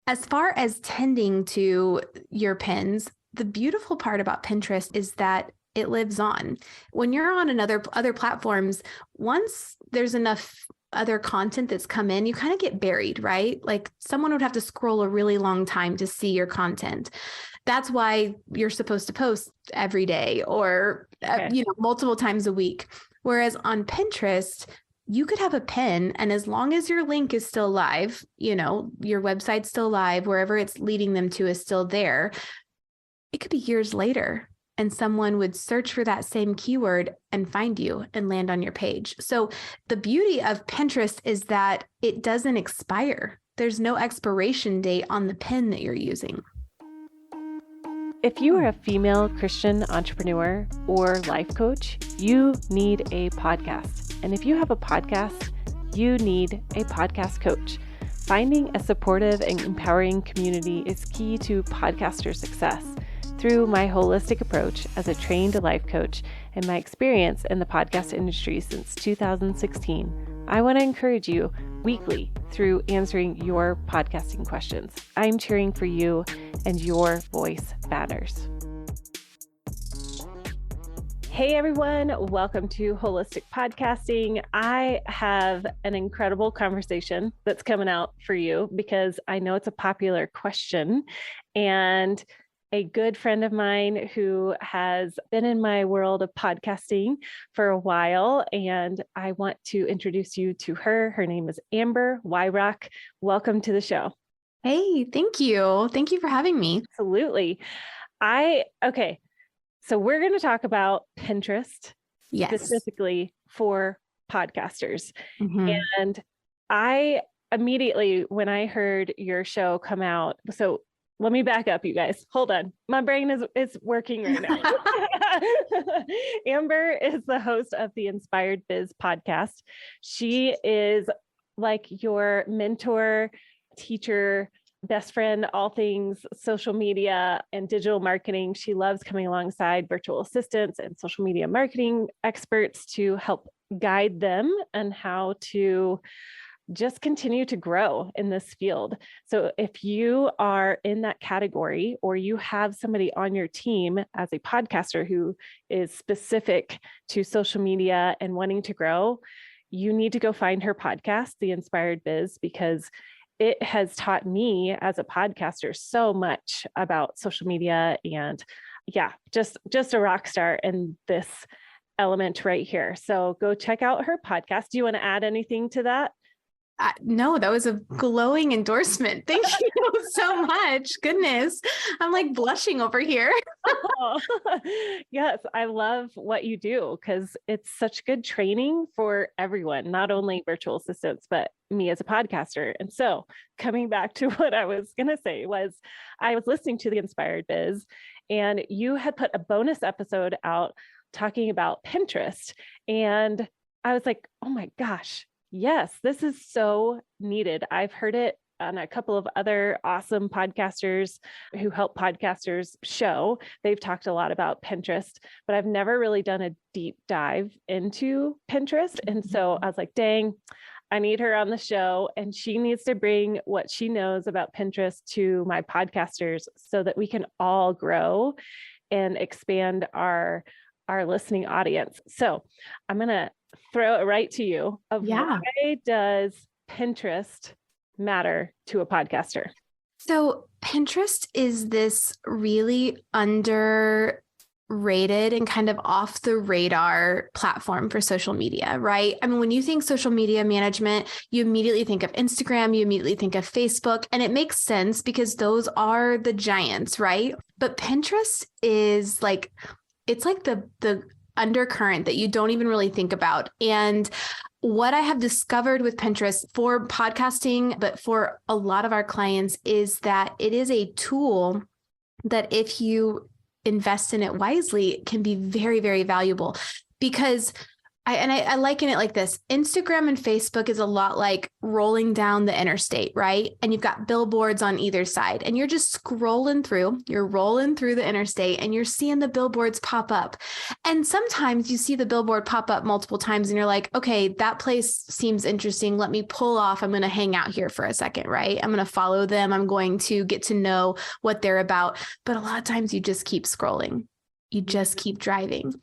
As far as tending to your pins, the beautiful part about Pinterest is that it lives on. When you're on other platforms, once there's enough other content that's come in, you kind of get buried, right? Like someone would have to scroll a really long time to see your content. That's why you're supposed to post every day or multiple times a week. Whereas on Pinterest, you could have a pin, and as long as your link is still live, your website's still live, wherever it's leading them to is still there, it could be years later and someone would search for that same keyword and find you and land on your page. So the beauty of Pinterest is that it doesn't expire. There's no expiration date on the pin that you're using. If you are a female Christian entrepreneur or life coach, you need a podcast. And if you have a podcast, you need a podcast coach. Finding a supportive and empowering community is key to podcaster success. Through my holistic approach as a trained life coach and my experience in the podcast industry since 2016, I want to encourage you weekly through answering your podcasting questions. I'm cheering for you, and your voice matters. Hey everyone, welcome to Holistic Podcasting. I have an incredible conversation that's coming out for you because I know it's a popular question, and a good friend of mine who has been in my world of podcasting for a while, and I want to introduce you to her. Her name is Amber Wyrock. Welcome to the show. Hey, thank you. Thank you for having me. Absolutely. So we're going to talk about Pinterest specifically for podcasters. Mm-hmm. And I immediately, when I heard your show come out, so let me back up, you guys. Hold on. My brain is working right now. Amber is the host of the Inspired Biz podcast. She is like your mentor, teacher, best friend, all things social media and digital marketing. She loves coming alongside virtual assistants and social media marketing experts to help guide them on how to just continue to grow in this field. So if you are in that category, or you have somebody on your team as a podcaster who is specific to social media and wanting to grow, you need to go find her podcast, The Inspired Biz, because it has taught me as a podcaster so much about social media, and just a rock star in this element right here. So go check out her podcast. Do you want to add anything to that? No, that was a glowing endorsement. Thank you so much. Goodness, I'm like blushing over here. Oh, yes, I love what you do because it's such good training for everyone, not only virtual assistants, but me as a podcaster. And so coming back to what I was going to say was I was listening to the Inspired Biz, and you had put a bonus episode out talking about Pinterest. And I was like, oh my gosh, yes, this is so needed. I've heard it on a couple of other awesome podcasters who help podcasters show. They've talked a lot about Pinterest, but I've never really done a deep dive into Pinterest. And so I was like, dang, I need her on the show, and she needs to bring what she knows about Pinterest to my podcasters so that we can all grow and expand our listening audience. So I'm going to throw it right to you of why does Pinterest matter to a podcaster? So Pinterest is this really underrated and kind of off the radar platform for social media, right? I mean, when you think social media management, you immediately think of Instagram, you immediately think of Facebook, and it makes sense because those are the giants, right? But Pinterest is like, it's like the undercurrent that you don't even really think about. And what I have discovered with Pinterest for podcasting, but for a lot of our clients, is that it is a tool that if you invest in it wisely, it can be very, very valuable. Because I liken it like this. Instagram and Facebook is a lot like rolling down the interstate, right? And you've got billboards on either side and you're just scrolling through, you're rolling through the interstate and you're seeing the billboards pop up. And sometimes you see the billboard pop up multiple times and you're like, okay, that place seems interesting. Let me pull off. I'm going to hang out here for a second, right? I'm going to follow them. I'm going to get to know what they're about. But a lot of times you just keep scrolling. You just keep driving.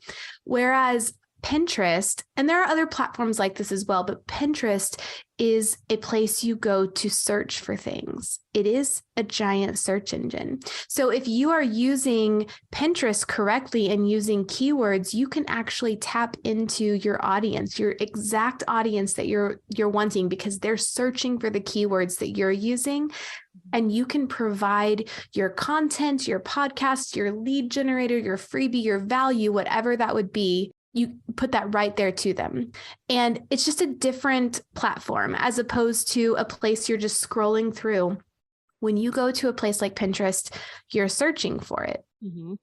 Whereas Pinterest, and there are other platforms like this as well, but Pinterest is a place you go to search for things. It is a giant search engine. So if you are using Pinterest correctly and using keywords, you can actually tap into your audience, your exact audience that you're wanting, because they're searching for the keywords that you're using. And you can provide your content, your podcast, your lead generator, your freebie, your value, whatever that would be. You put that right there to them. And it's just a different platform as opposed to a place you're just scrolling through. When you go to a place like Pinterest, you're searching for it. Mm-hmm.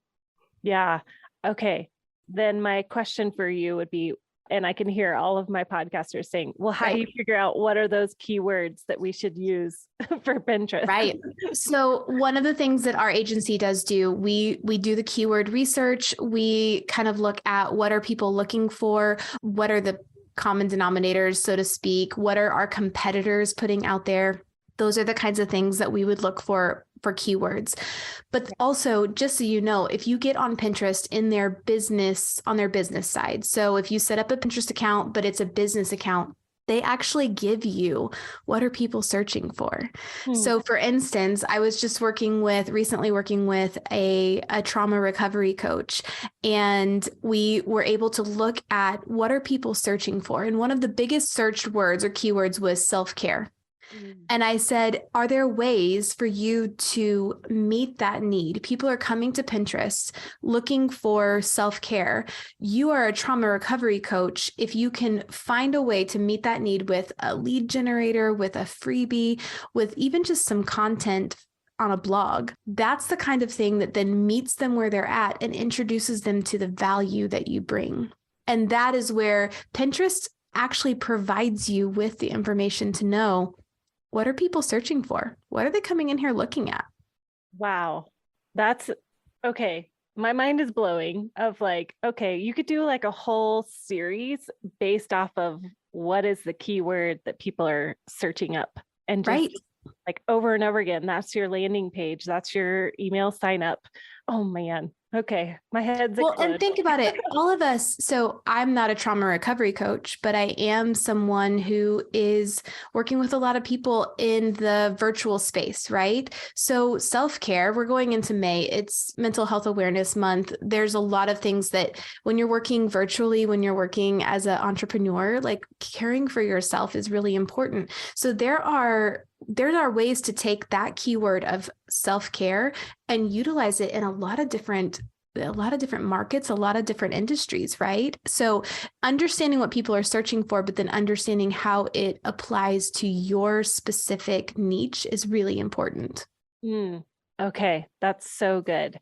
Yeah. Okay. Then my question for you would be, and I can hear all of my podcasters saying, well, how do you figure out what are those keywords that we should use for Pinterest? Right. So one of the things that our agency does do, we do the keyword research. We kind of look at what are people looking for? What are the common denominators, so to speak? What are our competitors putting out there? Those are the kinds of things that we would look for keywords. But also, just so you know, if you get on Pinterest on their business side, so if you set up a Pinterest account, but it's a business account, they actually give you what are people searching for. So for instance, I was just recently working with a trauma recovery coach, and we were able to look at what are people searching for. And one of the biggest searched words or keywords was self-care. And I said, are there ways for you to meet that need? People are coming to Pinterest looking for self-care. You are a trauma recovery coach. If you can find a way to meet that need with a lead generator, with a freebie, with even just some content on a blog, that's the kind of thing that then meets them where they're at and introduces them to the value that you bring. And that is where Pinterest actually provides you with the information to know, what are people searching for? What are they coming in here looking at? Wow. That's okay. My mind is blowing of like, okay, you could do like a whole series based off of what is the keyword that people are searching up, and just like over and over again. That's your landing page. That's your email sign up. Oh man. Okay. My head's exploding. And think about it. All of us. So I'm not a trauma recovery coach, but I am someone who is working with a lot of people in the virtual space, right? So self-care, we're going into May. It's Mental Health Awareness Month. There's a lot of things that when you're working virtually, when you're working as an entrepreneur, like caring for yourself is really important. So there are ways to take that keyword of self-care and utilize it in a lot of different markets, a lot of different industries, right? So understanding what people are searching for, but then understanding how it applies to your specific niche is really important. Okay. That's so good.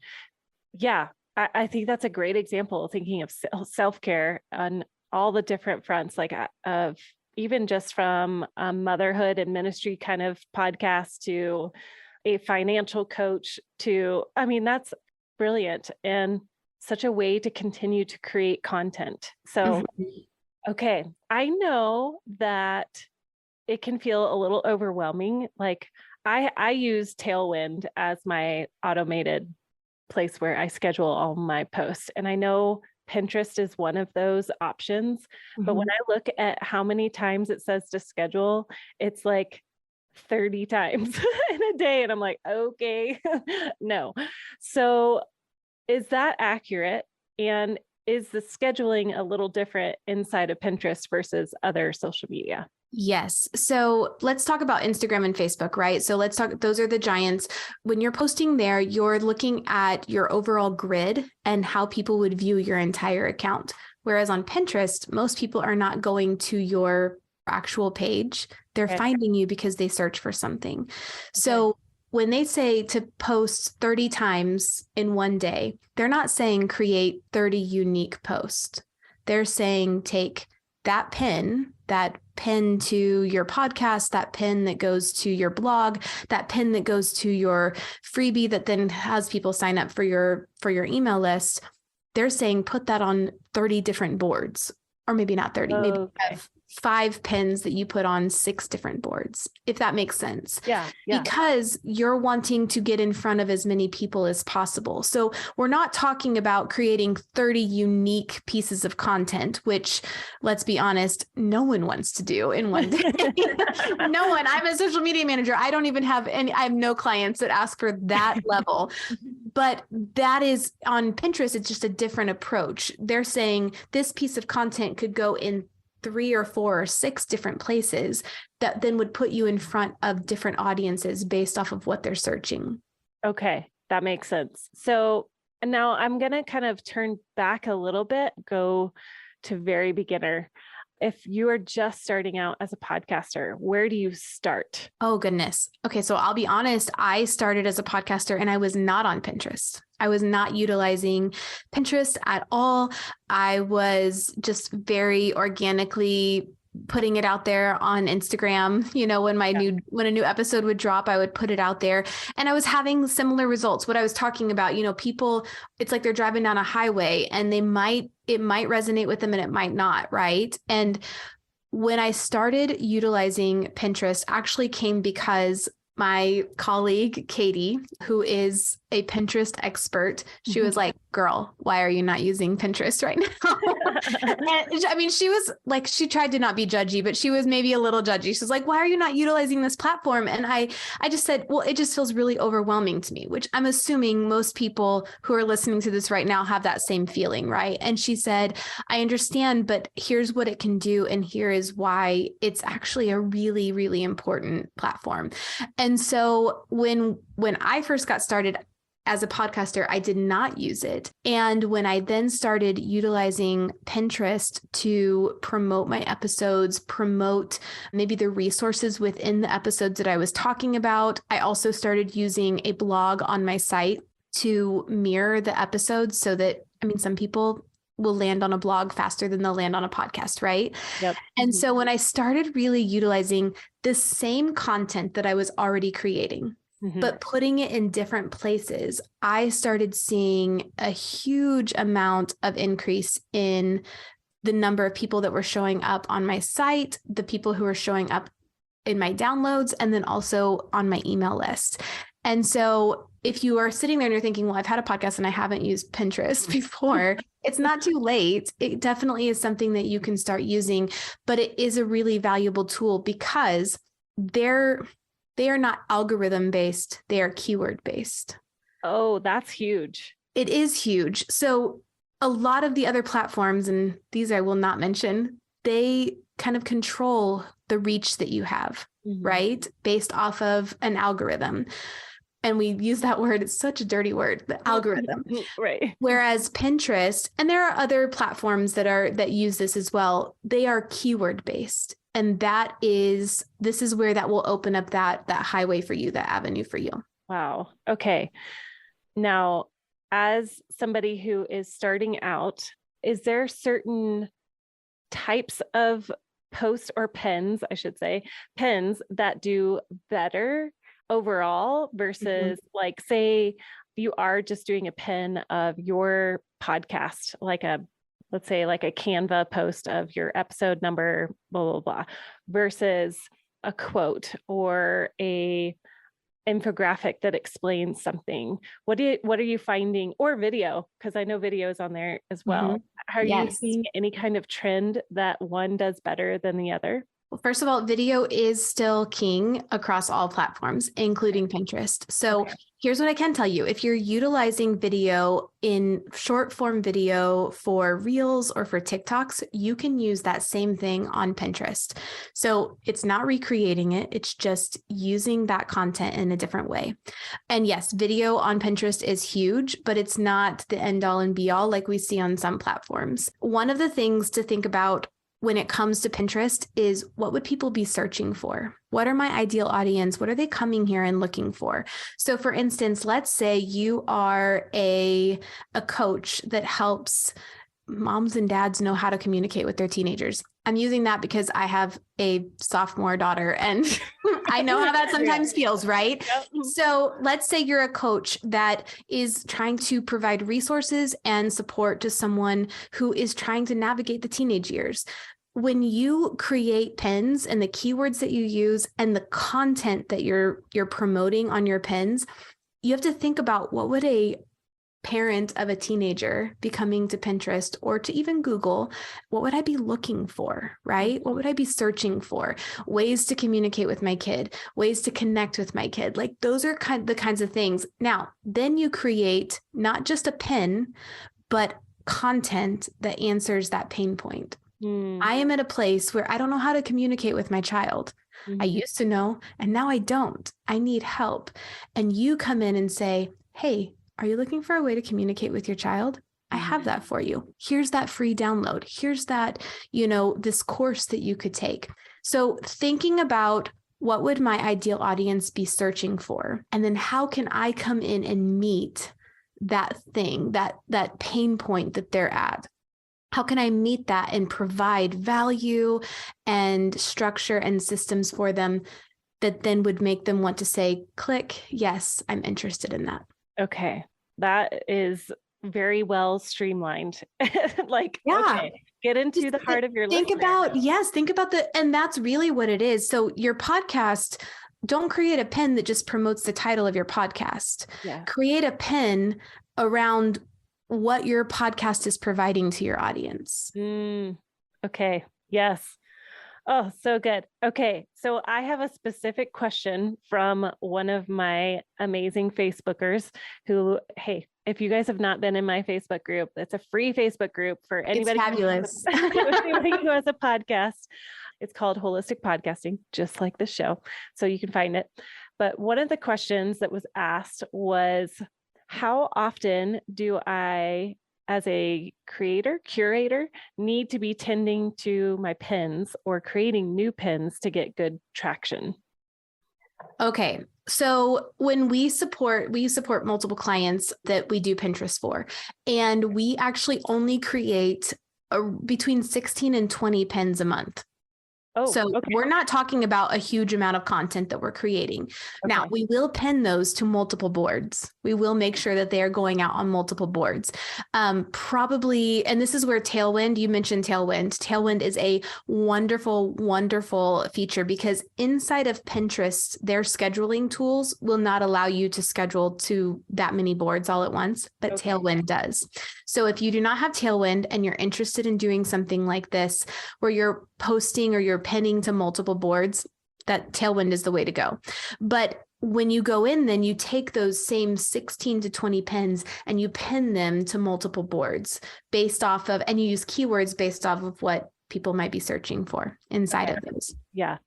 Yeah. I think that's a great example, thinking of self-care on all the different fronts, like of even just from a motherhood and ministry kind of podcast to a financial coach to, I mean, that's brilliant and such a way to continue to create content. So, okay. I know that it can feel a little overwhelming. Like I use Tailwind as my automated place where I schedule all my posts. And I know Pinterest is one of those options. But when I look at how many times it says to schedule, it's like 30 times in a day. And I'm like, okay, no. So is that accurate? And is the scheduling a little different inside of Pinterest versus other social media? Yes. So let's talk about Instagram and Facebook, right? So let's talk, those are the giants. When you're posting there, you're looking at your overall grid and how people would view your entire account. Whereas on Pinterest, most people are not going to your actual page. They're finding you because they search for something. So when they say to post 30 times in one day, they're not saying create 30 unique posts. They're saying, take that pin to your podcast, that pin that goes to your blog, that pin that goes to your freebie that then has people sign up for your email list. They're saying, put that on 30 different boards, or maybe not 30, maybe you have 5 pins that you put on 6 different boards, if that makes sense. Yeah. Because you're wanting to get in front of as many people as possible. So we're not talking about creating 30 unique pieces of content, which, let's be honest, no one wants to do in one day. No one. I'm a social media manager. I don't even have any, I have no clients that ask for that level. But that is on Pinterest. It's just a different approach. They're saying this piece of content could go in 3 or 4 or 6 different places that then would put you in front of different audiences based off of what they're searching. Okay, that makes sense. So now I'm going to kind of turn back a little bit, go to very beginner. If you are just starting out as a podcaster, where do you start? Oh, goodness. Okay. So I'll be honest. I started as a podcaster and I was not on Pinterest. I was not utilizing Pinterest at all. I was just very organically putting it out there on Instagram. You know, when when a new episode would drop, I would put it out there, and I was having similar results. What I was talking about, you know, people, it's like they're driving down a highway and it might resonate with them and it might not. Right. And when I started utilizing Pinterest, actually came because my colleague, Katie, who is a Pinterest expert, she was like, girl, why are you not using Pinterest right now? And I mean, she was like, she tried to not be judgy, but she was maybe a little judgy. She's like, why are you not utilizing this platform? And I just said, well, it just feels really overwhelming to me, which I'm assuming most people who are listening to this right now have that same feeling, right? And she said, I understand, but here's what it can do. And here is why it's actually a really, really important platform. And so when I first got started as a podcaster, I did not use it. And when I then started utilizing Pinterest to promote my episodes, promote maybe the resources within the episodes that I was talking about, I also started using a blog on my site to mirror the episodes so that, I mean, some people will land on a blog faster than they'll land on a podcast, right? Yep. And so when I started really utilizing the same content that I was already creating, but putting it in different places, I started seeing a huge amount of increase in the number of people that were showing up on my site, the people who were showing up in my downloads, and then also on my email list. And so if you are sitting there and you're thinking, well, I've had a podcast and I haven't used Pinterest before, it's not too late. It definitely is something that you can start using, but it is a really valuable tool because they are not algorithm based. They are keyword based. Oh, that's huge. It is huge. So a lot of the other platforms, and these I will not mention, they kind of control the reach that you have, right? Based off of an algorithm. And we use that word, it's such a dirty word, the algorithm. Right. Whereas Pinterest, and there are other platforms that use this as well, they are keyword based. And this is where that will open up that highway for you, that avenue for you. Wow. Okay. Now, as somebody who is starting out, is there certain types of posts or pins, I should say, pins that do better overall versus like, say you are just doing a pin of your podcast, let's say like a Canva post of your episode number, blah, blah, blah, versus a quote or a infographic that explains something. What are you finding, or video? Because I know video is on there as well. Are you seeing any kind of trend that one does better than the other? Well, first of all, video is still king across all platforms, including Pinterest. So here's what I can tell you. If you're utilizing video in short form video for Reels or for TikToks, you can use that same thing on Pinterest. So it's not recreating it. It's just using that content in a different way. And yes, video on Pinterest is huge, but it's not the end all and be all like we see on some platforms. One of the things to think about when it comes to Pinterest is, what would people be searching for? What are my ideal audience? What are they coming here and looking for? So for instance, let's say you are a coach that helps moms and dads know how to communicate with their teenagers. I'm using that because I have a sophomore daughter and I know how that sometimes feels, right? Yep. So let's say you're a coach that is trying to provide resources and support to someone who is trying to navigate the teenage years. When you create pins and the keywords that you use and the content that you're promoting on your pins, you have to think about what would a parent of a teenager be coming to Pinterest or to even Google, what would I be looking for, right? What would I be searching for? Ways to communicate with my kid, ways to connect with my kid. Like those are the kinds of things. Now, then you create not just a pin, but content that answers that pain point. I am at a place where I don't know how to communicate with my child. I used to know, and now I don't. I need help. And you come in and say, hey, are you looking for a way to communicate with your child? I have that for you. Here's that free download. Here's that, this course that you could take. So thinking about what would my ideal audience be searching for? And then how can I come in and meet that thing, that pain point that they're at? How can I meet that and provide value and structure and systems for them that then would make them want to say, click, yes, I'm interested in that. Okay. That is very well streamlined. Okay, get into the heart of your listener. Think about and that's really what it is. So your podcast, don't create a pin that just promotes the title of your podcast. Yeah. Create a pin around what your podcast is providing to your audience. Okay. Yes. Oh, so good. Okay. So I have a specific question from one of my amazing Facebookers who, hey, if you guys have not been in my Facebook group, it's a free Facebook group for anybody, fabulous. Anybody who has a podcast. It's called Holistic Podcasting, just like the show. So you can find it. But one of the questions that was asked was, how often do I, as a curator, need to be tending to my pins or creating new pins to get good traction? Okay. So when we support multiple clients that we do Pinterest for, and we actually only create between 16 and 20 pins a month. We're not talking about a huge amount of content that we're creating. Okay. Now, we will pin those to multiple boards. We will make sure that they are going out on multiple boards. Probably, and this is where Tailwind, you mentioned Tailwind. Tailwind is a wonderful, wonderful feature because inside of Pinterest, their scheduling tools will not allow you to schedule to that many boards all at once, but Tailwind does. So if you do not have Tailwind and you're interested in doing something like this, where you're posting or you're pinning to multiple boards, that Tailwind is the way to go. But when you go in, then you take those same 16 to 20 pins and you pin them to multiple boards based off of, and you use keywords based off of what people might be searching for inside of those. Yeah.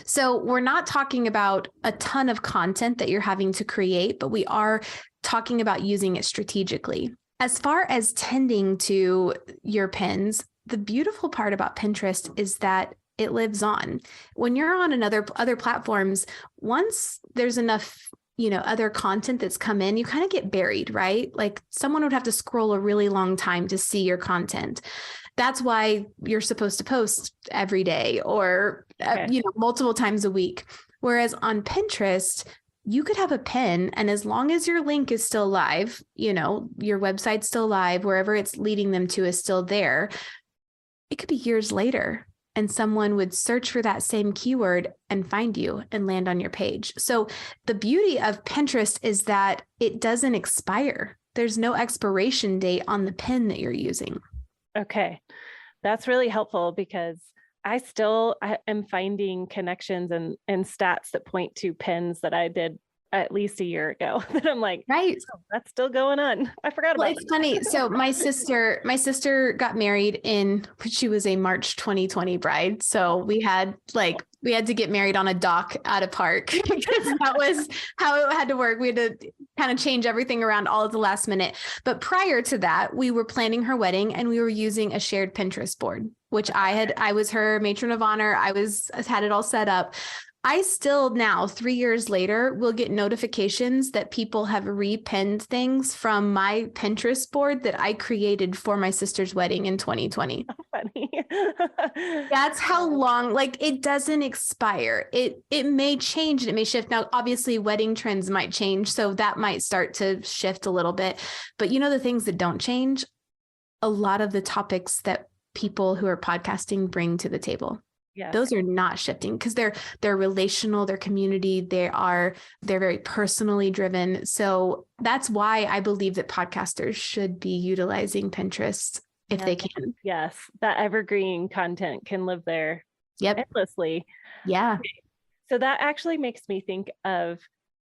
So we're not talking about a ton of content that you're having to create, but we are talking about using it strategically. As far as tending to your pins, the beautiful part about Pinterest is that it lives on. When you're on other platforms, once there's enough, other content that's come in, you kind of get buried, right? Like someone would have to scroll a really long time to see your content. That's why you're supposed to post every day or, multiple times a week. Whereas on Pinterest, you could have a pin, and as long as your link is still live, your website's still live, wherever it's leading them to is still there. It could be years later and someone would search for that same keyword and find you and land on your page. So the beauty of Pinterest is that it doesn't expire. There's no expiration date on the pin that you're using. Okay. That's really helpful because I am finding connections and stats that point to pins that I did at least a year ago that I'm like, right. Oh, that's still going on. I forgot about it. It's funny. So my sister got married she was a March 2020 bride. So we had to get married on a dock at a park because that was how it had to work. We had to kind of change everything around all at the last minute. But prior to that, we were planning her wedding and we were using a shared Pinterest board, which I was her matron of honor. I had it all set up. I still now, 3 years later, will get notifications that people have repinned things from my Pinterest board that I created for my sister's wedding in 2020. Funny. That's how long, like it doesn't expire. It may change and it may shift. Now, obviously wedding trends might change, so that might start to shift a little bit. But the things that don't change, a lot of the topics that people who are podcasting bring to the table. Yes. Those are not shifting because they're relational, they're community, they're very personally driven. So that's why I believe that podcasters should be utilizing Pinterest if they can. Yes, that evergreen content can live there endlessly. Yeah. Okay. So that actually makes me think of,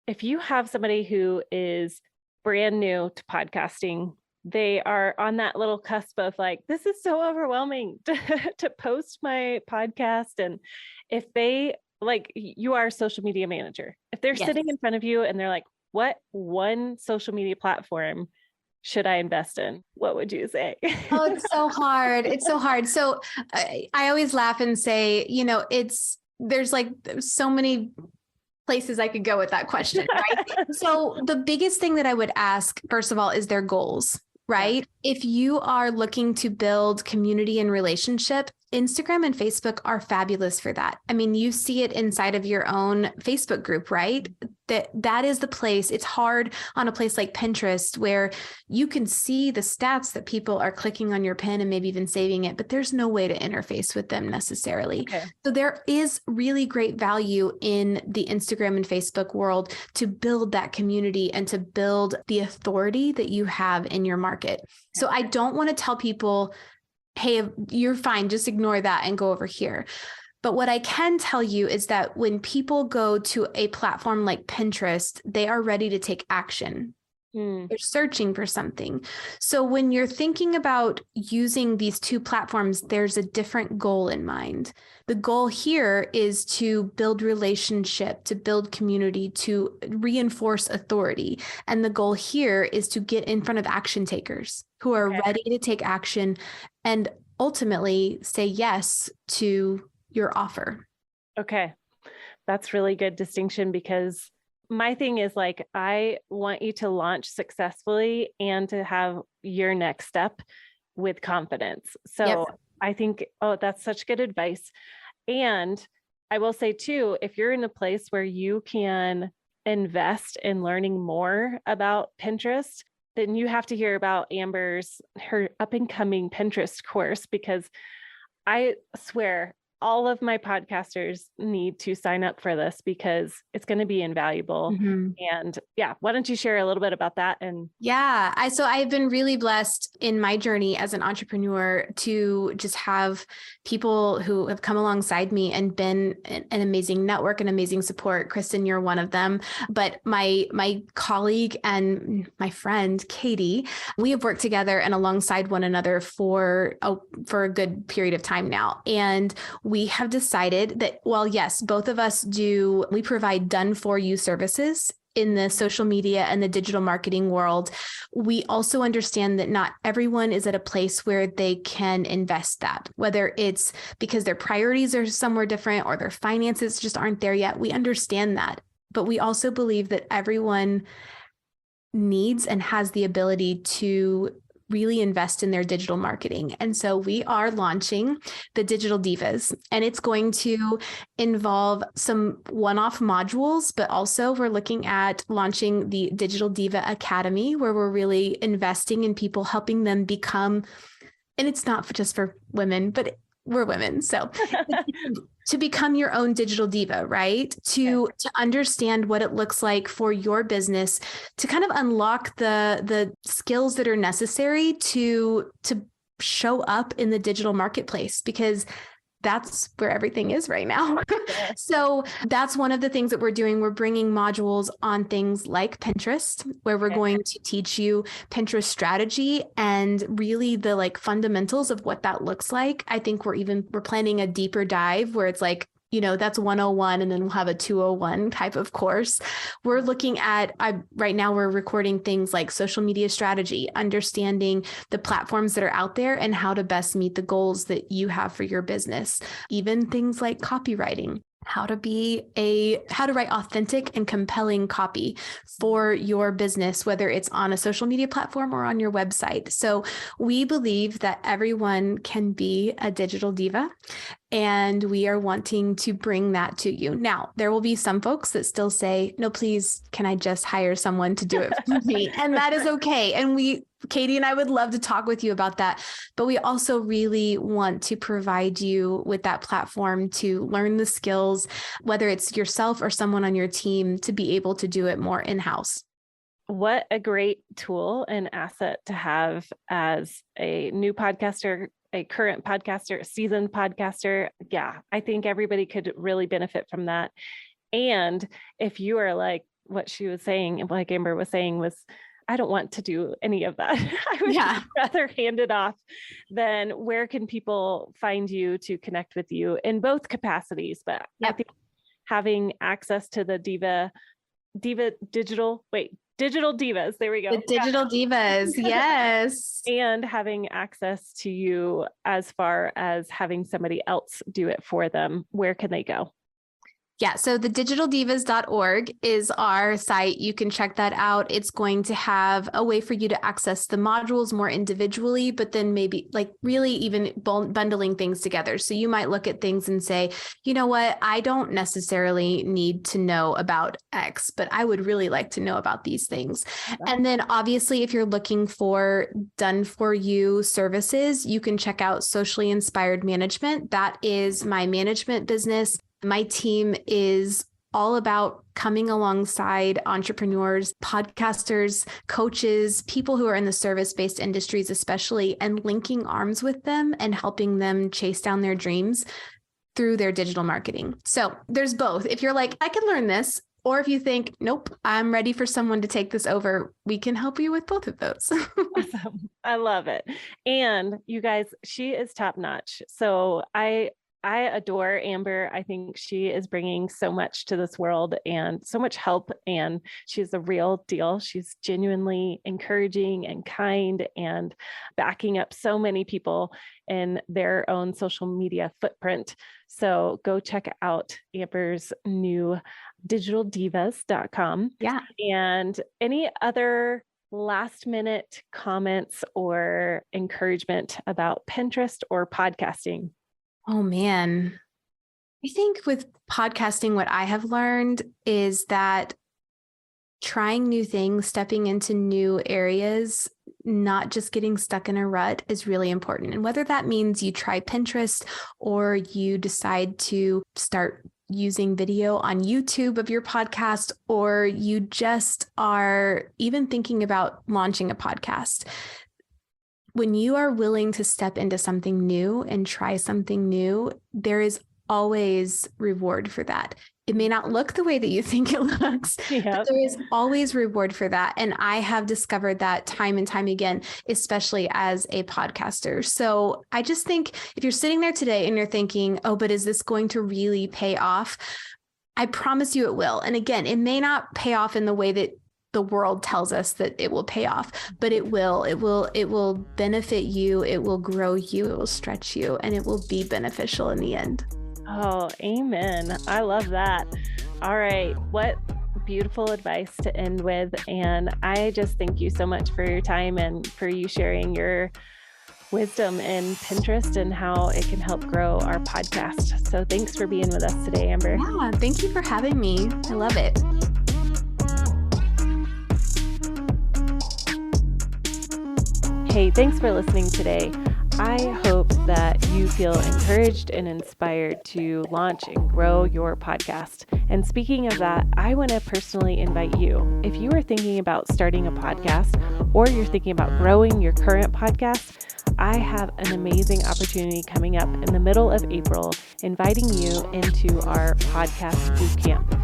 if you have somebody who is brand new to podcasting, they are on that little cusp of like, this is so overwhelming to post my podcast. And if they, like, you are a social media manager, if they're sitting in front of you and they're like, what one social media platform should I invest in? What would you say? Oh, it's so hard. It's so hard. So I always laugh and say, there's like so many places I could go with that question, right? So the biggest thing that I would ask, first of all, is their goals. Right? Yeah. If you are looking to build community and relationship, Instagram and Facebook are fabulous for that. I mean, you see it inside of your own Facebook group, right? That is the place. It's hard on a place like Pinterest where you can see the stats that people are clicking on your pin and maybe even saving it, but there's no way to interface with them necessarily. Okay. So there is really great value in the Instagram and Facebook world to build that community and to build the authority that you have in your market. So I don't want to tell people, hey, you're fine, just ignore that and go over here. But what I can tell you is that when people go to a platform like Pinterest, they are ready to take action. They're searching for something. So when you're thinking about using these two platforms, there's a different goal in mind. The goal here is to build relationship, to build community, to reinforce authority. And the goal here is to get in front of action takers who are ready to take action and ultimately say yes to your offer. Okay. That's really good distinction, because my thing is like, I want you to launch successfully and to have your next step with confidence. So I think, that's such good advice. And I will say too, if you're in a place where you can invest in learning more about Pinterest, then you have to hear about her up and coming Pinterest course, because I swear all of my podcasters need to sign up for this because it's going to be invaluable. Mm-hmm. And why don't you share a little bit about that? And so I've been really blessed in my journey as an entrepreneur to just have people who have come alongside me and been an amazing network and amazing support. Kristin, you're one of them. But my colleague and my friend, Katie, we have worked together and alongside one another for a good period of time now. And we have decided that, both of us we provide done for you services in the social media and the digital marketing world. We also understand that not everyone is at a place where they can invest that, whether it's because their priorities are somewhere different or their finances just aren't there yet. We understand that, but we also believe that everyone needs and has the ability to really invest in their digital marketing. And so we are launching the Digital Divas, and it's going to involve some one-off modules, but also we're looking at launching the Digital Diva Academy, where we're really investing in people, helping them become, and it's not just for women, but we're women. So to become your own digital diva, right? To understand what it looks like for your business, to kind of unlock the skills that are necessary to show up in the digital marketplace, because that's where everything is right now. So that's one of the things that we're doing. We're bringing modules on things like Pinterest, where we're going to teach you Pinterest strategy and really the fundamentals of what that looks like. I think we're planning a deeper dive where it's that's 101, and then we'll have a 201 type of course. We're looking at, right now we're recording things like social media strategy, understanding the platforms that are out there and how to best meet the goals that you have for your business, even things like copywriting. how to write authentic and compelling copy for your business, whether it's on a social media platform or on your website. So we believe that everyone can be a digital diva, and we are wanting to bring that to you. Now, there will be some folks that still say, no, please, can I just hire someone to do it for me? And that is okay. And Katie and I would love to talk with you about that. But we also really want to provide you with that platform to learn the skills, whether it's yourself or someone on your team, to be able to do it more in-house. What a great tool and asset to have as a new podcaster, a current podcaster, a seasoned podcaster. Yeah, I think everybody could really benefit from that. And if you are like what she was saying, like Amber was saying, was, I don't want to do any of that. I would rather hand it off. Then where can people find you to connect with you in both capacities? But I think having access to the digital divas, there we go. The digital divas, yes. And having access to you as far as having somebody else do it for them, where can they go? Yeah. So the digitaldivas.org is our site. You can check that out. It's going to have a way for you to access the modules more individually, but then maybe like really even bundling things together. So you might look at things and say, you know what, I don't necessarily need to know about X, but I would really like to know about these things. And then obviously, if you're looking for done for you services, you can check out Socially Inspired Management. That is my management business. My team is all about coming alongside entrepreneurs, podcasters, coaches, people who are in the service-based industries, especially, and linking arms with them and helping them chase down their dreams through their digital marketing. So there's both. If you're like, I can learn this, or if you think, nope, I'm ready for someone to take this over, we can help you with both of those. Awesome. I love it. And you guys, she is top notch. So I adore Amber. I think she is bringing so much to this world and so much help, and she's the real deal. She's genuinely encouraging and kind and backing up so many people in their own social media footprint. So go check out Amber's new digitaldivas.com. Yeah. And any other last minute comments or encouragement about Pinterest or podcasting? Oh man, I think with podcasting, what I have learned is that trying new things, stepping into new areas, not just getting stuck in a rut is really important. And whether that means you try Pinterest or you decide to start using video on YouTube of your podcast, or you just are even thinking about launching a podcast. When you are willing to step into something new and try something new, there is always reward for that. It may not look the way that you think it looks, but there is always reward for that. And I have discovered that time and time again, especially as a podcaster. So I just think if you're sitting there today and you're thinking, oh, but is this going to really pay off? I promise you it will. And again, it may not pay off in the way that the world tells us that it will pay off, but it will benefit you. It will grow you. It will stretch you, and it will be beneficial in the end. Oh, amen. I love that. All right. What beautiful advice to end with. And I just thank you so much for your time and for you sharing your wisdom in Pinterest and how it can help grow our podcast. So thanks for being with us today, Amber. Yeah, thank you for having me. I love it. Hey, thanks for listening today. I hope that you feel encouraged and inspired to launch and grow your podcast. And speaking of that, I want to personally invite you, if you are thinking about starting a podcast or you're thinking about growing your current podcast, I have an amazing opportunity coming up in the middle of April, inviting you into our Podcast Bootcamp.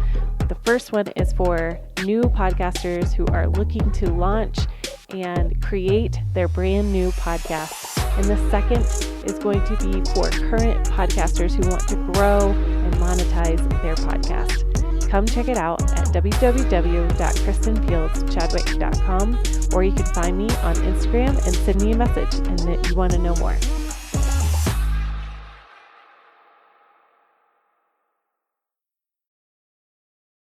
The first one is for new podcasters who are looking to launch and create their brand new podcast. And the second is going to be for current podcasters who want to grow and monetize their podcast. Come check it out at www.kristinfieldschadwick.com, or you can find me on Instagram and send me a message and that you want to know more.